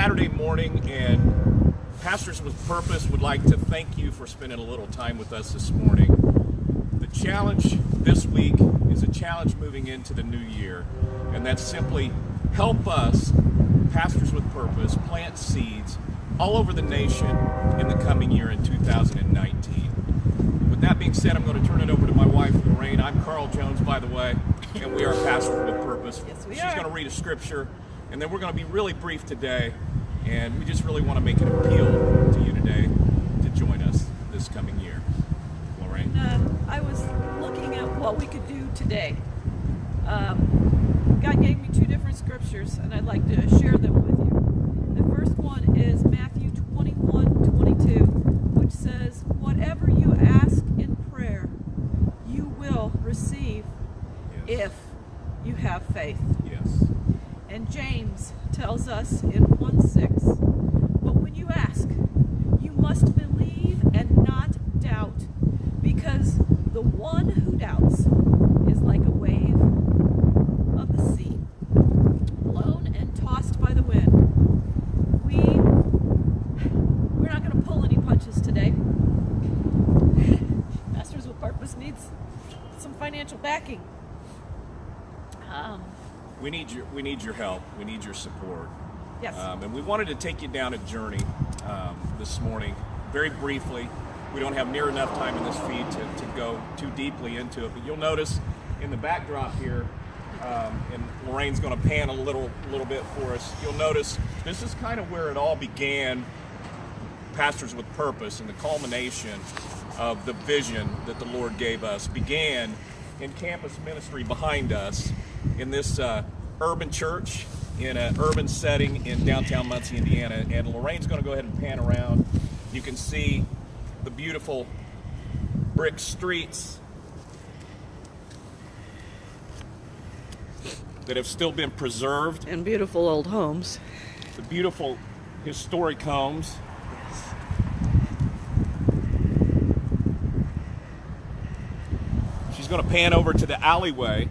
Saturday morning, and Pastors with Purpose would like to thank you for spending a little time with us this morning. The challenge this week is a challenge moving into the new year, and that's simply help us, Pastors with Purpose, plant seeds all over the nation in the coming year in 2019. With that being said, I'm going to turn it over to my wife, Lorraine. I'm Carl Jones, by the way, and we are Pastors with Purpose. Yes, we She's are. going to read a scripture, and then we're going to be really brief today, and we just really want to make an appeal to you today to join us this coming year. Lorraine? I was looking at what we could do today. God gave me two different scriptures, and I'd like to share them with you. The first one is Matthew 21:22, which says, "Whatever you ask in prayer, you will receive if you have faith." Yes. And James tells us in 1:6, "But when you ask, you must believe and not doubt, because the one who doubts is like a wave of the sea, blown and tossed by the wind." We're not going to pull any punches today. Pastors with Purpose needs some financial backing. We need your help. We need your support. Yes. And we wanted to take you down a journey this morning, very briefly. We don't have near enough time in this feed to go too deeply into it, but you'll notice in the backdrop here, and Lorraine's going to pan a little bit for us. You'll notice this is kind of where it all began, Pastors with Purpose, and the culmination of the vision that the Lord gave us began in campus ministry behind us in this urban church in an urban setting in downtown Muncie, Indiana. And Lorraine's going to go ahead and pan around. You can see the beautiful brick streets that have still been preserved, And beautiful old homes. the beautiful historic homes. She's going to pan over to the alleyway,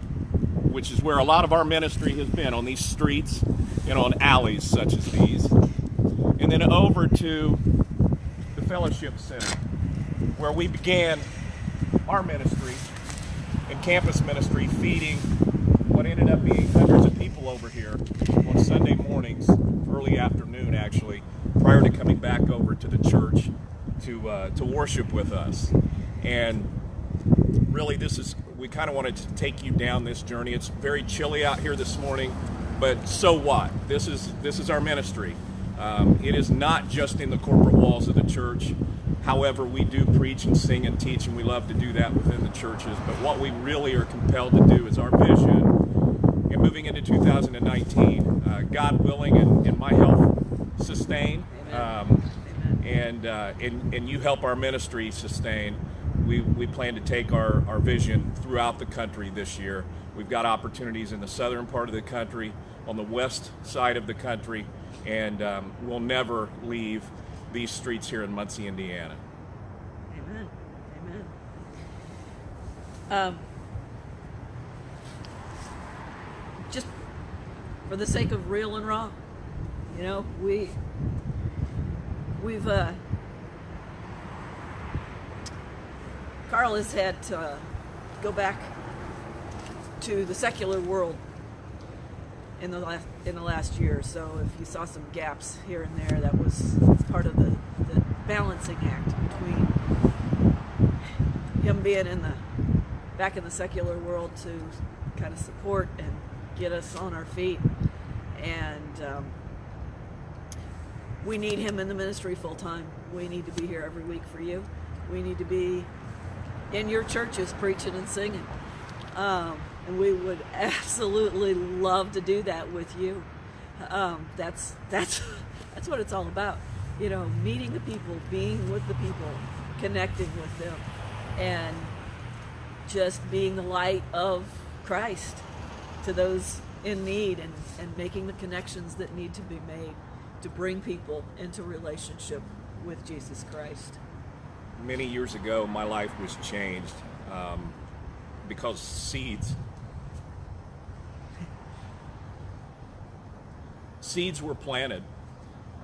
which is where a lot of our ministry has been, on these streets and on alleys such as these. And then over to the Fellowship Center, where we began our ministry and campus ministry, feeding what ended up being hundreds of people over here on Sunday mornings, early afternoon actually, prior to coming back over to the church to worship with us. And really, we kind of wanted to take you down this journey. It's very chilly out here this morning, but so what? This is our ministry. It is not just in the corporate walls of the church. However, we do preach and sing and teach, and we love to do that within the churches. But what we really are compelled to do is our vision. And moving into 2019, God willing, and my health sustain, and you help our ministry sustain. We plan to take our vision throughout the country this year. We've got opportunities in the southern part of the country, on the west side of the country, and we'll never leave these streets here in Muncie, Indiana. Amen. Amen. Just for the sake of real and raw, we've Carl has had to go back to the secular world in the last year or so. If you saw some gaps here and there, it's part of the balancing act between him being back in the secular world to kind of support and get us on our feet, and we need him in the ministry full time. We need to be here every week for you. We need to be in your churches preaching and singing, and we would absolutely love to do that with you. That's what it's all about, meeting the people, being with the people, connecting with them, and just being the light of Christ to those in need, and making the connections that need to be made to bring people into relationship with Jesus Christ. Many years ago, my life was changed because seeds were planted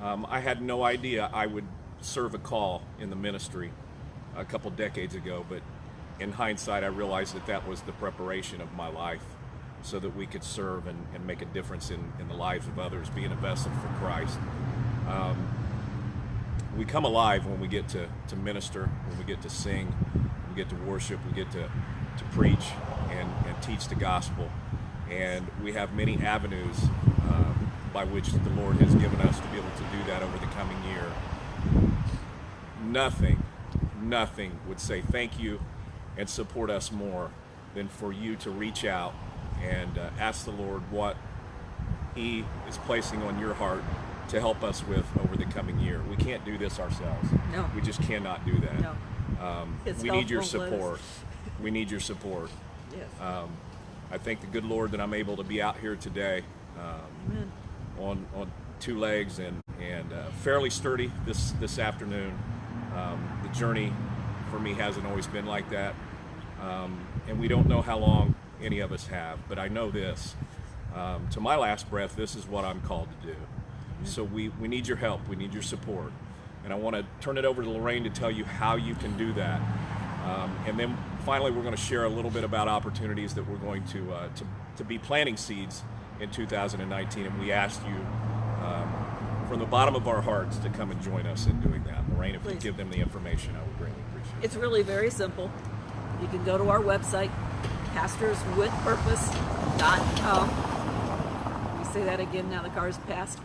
I had no idea I would serve a call in the ministry a couple decades ago, but in hindsight, I realized that that was the preparation of my life so that we could serve and make a difference in the lives of others, being a vessel for Christ. We come alive when we get to minister, when we get to sing, we get to worship, we get to preach and teach the gospel. And we have many avenues by which the Lord has given us to be able to do that over the coming year. Nothing would say thank you and support us more than for you to reach out and ask the Lord what He is placing on your heart to help us with over the coming year. We can't do this ourselves. No. We just cannot do that. No. We need your support. We need your support. Yes. I thank the good Lord that I'm able to be out here today Amen. on two legs and fairly sturdy this afternoon. The journey for me hasn't always been like that, and we don't know how long any of us have, but I know this. To my last breath, this is what I'm called to do. So we need your help. We need your support. And I want to turn it over to Lorraine to tell you how you can do that. And then finally, we're going to share a little bit about opportunities that we're going to be planting seeds in 2019. And we ask you from the bottom of our hearts to come and join us in doing that. Lorraine, if you give them the information, I would greatly appreciate it. It's really very simple. You can go to our website, pastorswithpurpose.com. We say that again now the car's passed.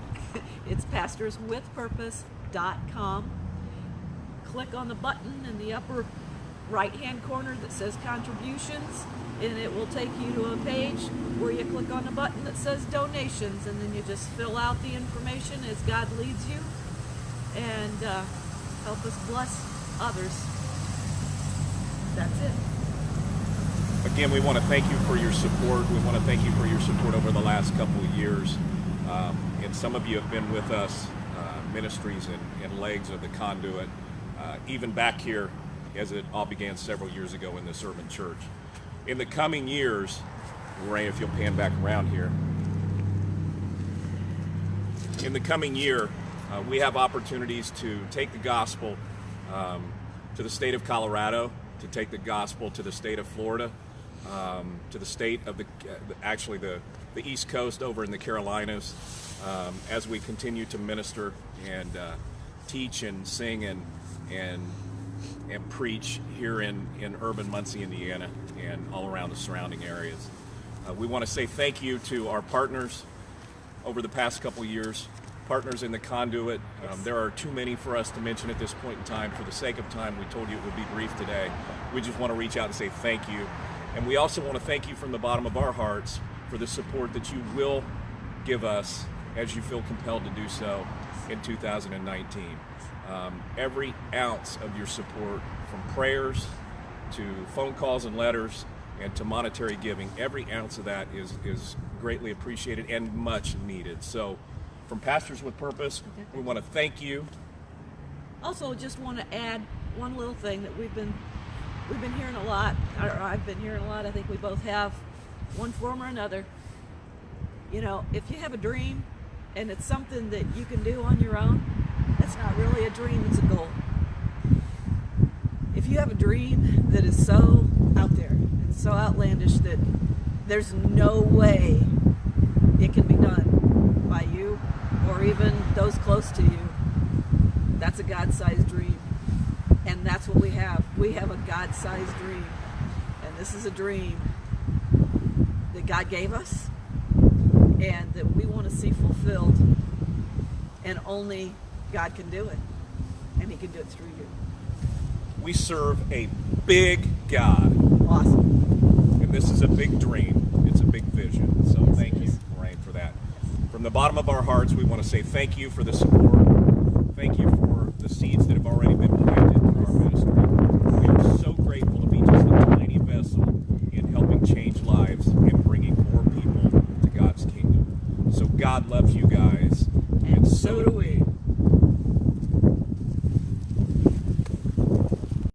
It's pastorswithpurpose.com. Click on the button in the upper right-hand corner that says contributions, and it will take you to a page where you click on the button that says donations, and then you just fill out the information as God leads you, and help us bless others. That's it. Again, we want to thank you for your support. We want to thank you for your support over the last couple of years. And some of you have been with us, ministries and legs of the conduit, even back here as it all began several years ago in this urban church. In the coming years, Lorraine, if you'll pan back around here. In the coming year, we have opportunities to take the gospel to the state of Colorado, to take the gospel to the state of Florida, to the state of the East Coast over in the Carolinas, as we continue to minister and teach and sing and preach here in urban Muncie, Indiana, and all around the surrounding areas. We want to say thank you to our partners over the past couple of years, partners in the conduit. There are too many for us to mention at this point in time. For the sake of time, we told you it would be brief today. We just want to reach out and say thank you. And we also want to thank you from the bottom of our hearts for the support that you will give us as you feel compelled to do so in 2019. Every ounce of your support, from prayers to phone calls and letters and to monetary giving, every ounce of that is greatly appreciated and much needed. So from Pastors with Purpose, we want to thank you. Also, just want to add one little thing that we've been hearing a lot, or I've been hearing a lot, I think we both have, one form or another. You know, if you have a dream and it's something that you can do on your own, that's not really a dream, it's a goal. If you have a dream that is so out there and so outlandish that there's no way it can be done by you or even those close to you, that's a God-sized dream. And that's what we have. We have a God-sized dream. And this is a dream that God gave us and that we want to see fulfilled. And only God can do it. And He can do it through you. We serve a big God. Awesome. And this is a big dream. It's a big vision. So thank you, Lorraine, for that. From the bottom of our hearts, we want to say thank you for the support. Thank you for the seeds that have already been planted in our ministry. We are so grateful to be just a tiny vessel in helping change lives and bringing more people to God's kingdom. So God loves you.